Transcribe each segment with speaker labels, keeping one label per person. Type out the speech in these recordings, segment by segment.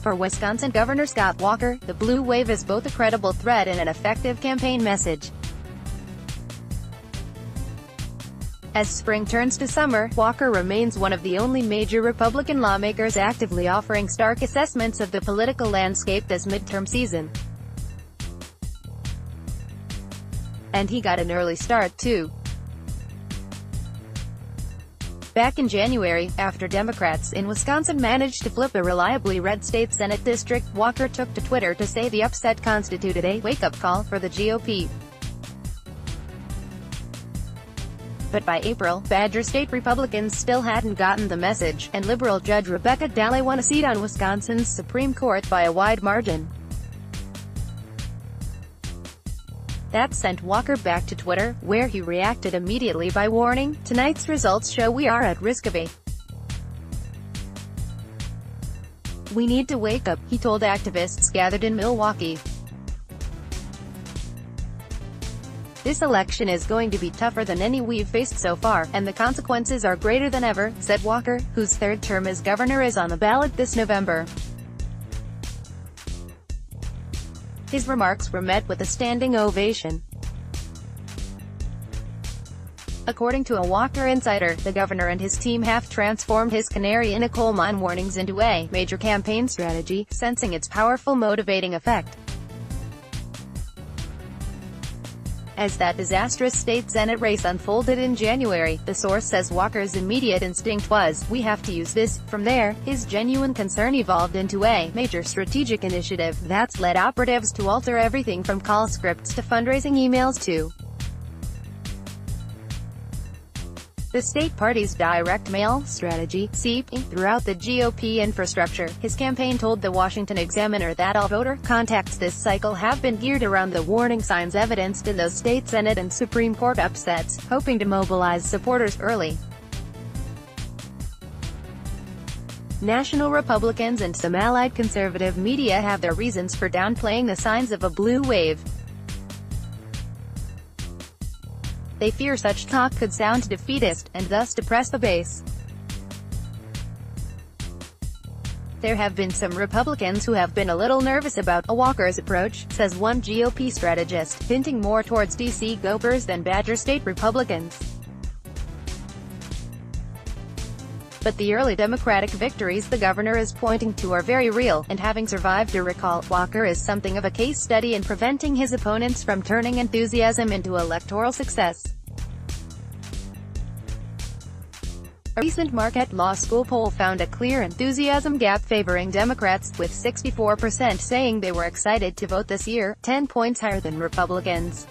Speaker 1: For Wisconsin Governor Scott Walker, the blue wave is both a credible threat and an effective campaign message. As spring turns to summer, Walker remains one of the only major Republican lawmakers actively offering stark assessments of the political landscape this midterm season. And he got an early start, too. Back in January, after Democrats in Wisconsin managed to flip a reliably red state Senate district, Walker took to Twitter to say the upset constituted a wake-up call for the GOP. But by April, Badger State Republicans still hadn't gotten the message, and liberal Judge Rebecca Dalle won a seat on Wisconsin's Supreme Court by a wide margin. That sent Walker back to Twitter, where he reacted immediately by warning, "Tonight's results show we are at risk of a we need to wake up," he told activists gathered in Milwaukee. "This election is going to be tougher than any we've faced so far, and the consequences are greater than ever," said Walker, whose third term as governor is on the ballot this November. His remarks were met with a standing ovation. According to a Walker insider, the governor and his team have transformed his canary in a coal mine warnings into a major campaign strategy, sensing its powerful motivating effect. As that disastrous state Senate race unfolded in January, the source says Walker's immediate instinct was, "We have to use this." From there, his genuine concern evolved into a major strategic initiative that's led operatives to alter everything from call scripts to fundraising emails to the state party's direct mail strategy, seeping throughout the GOP infrastructure. His campaign told the Washington Examiner that all voter contacts this cycle have been geared around the warning signs evidenced in those state Senate and Supreme Court upsets, hoping to mobilize supporters early. National Republicans and some allied conservative media have their reasons for downplaying the signs of a blue wave. They fear such talk could sound defeatist, and thus depress the base. There have been some Republicans who have been a little nervous about Walker's approach, says one GOP strategist, hinting more towards DC Gophers than Badger State Republicans. But the early Democratic victories the governor is pointing to are very real, and having survived a recall, Walker is something of a case study in preventing his opponents from turning enthusiasm into electoral success. A recent Marquette Law School poll found a clear enthusiasm gap favoring Democrats, with 64% saying they were excited to vote this year, 10 points higher than Republicans.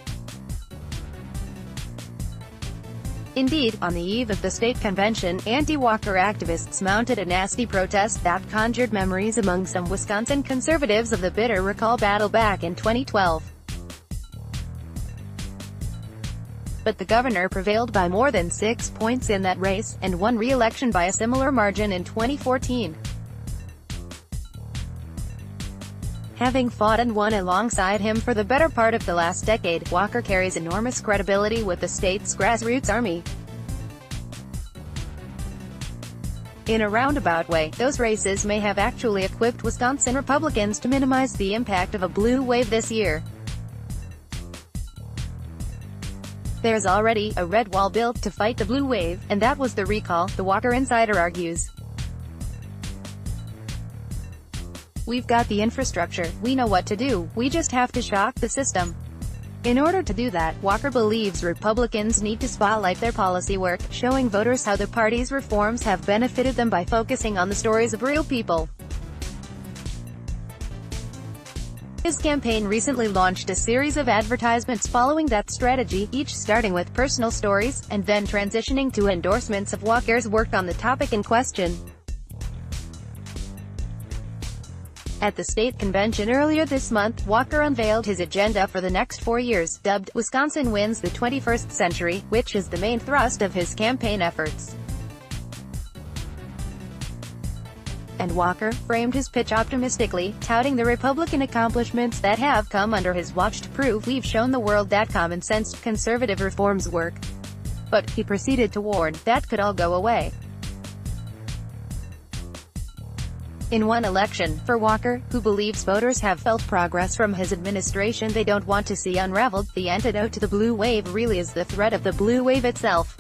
Speaker 1: Indeed, on the eve of the state convention, anti-Walker activists mounted a nasty protest that conjured memories among some Wisconsin conservatives of the bitter recall battle back in 2012. But the governor prevailed by more than 6 points in that race, and won re-election by a similar margin in 2014. Having fought and won alongside him for the better part of the last decade, Walker carries enormous credibility with the state's grassroots army. In a roundabout way, those races may have actually equipped Wisconsin Republicans to minimize the impact of a blue wave this year. There's already a red wall built to fight the blue wave, and that was the recall, the Walker insider argues. "We've got the infrastructure, we know what to do, we just have to shock the system." In order to do that, Walker believes Republicans need to spotlight their policy work, showing voters how the party's reforms have benefited them by focusing on the stories of real people. His campaign recently launched a series of advertisements following that strategy, each starting with personal stories, and then transitioning to endorsements of Walker's work on the topic in question. At the state convention earlier this month, Walker unveiled his agenda for the next 4 years, dubbed "Wisconsin Wins the 21st Century," which is the main thrust of his campaign efforts. And Walker framed his pitch optimistically, touting the Republican accomplishments that have come under his watch to prove we've shown the world that common-sense, conservative reforms work. But, he proceeded to warn, that could all go away. In one election, for Walker, who believes voters have felt progress from his administration they don't want to see unraveled, the antidote to the blue wave really is the threat of the blue wave itself.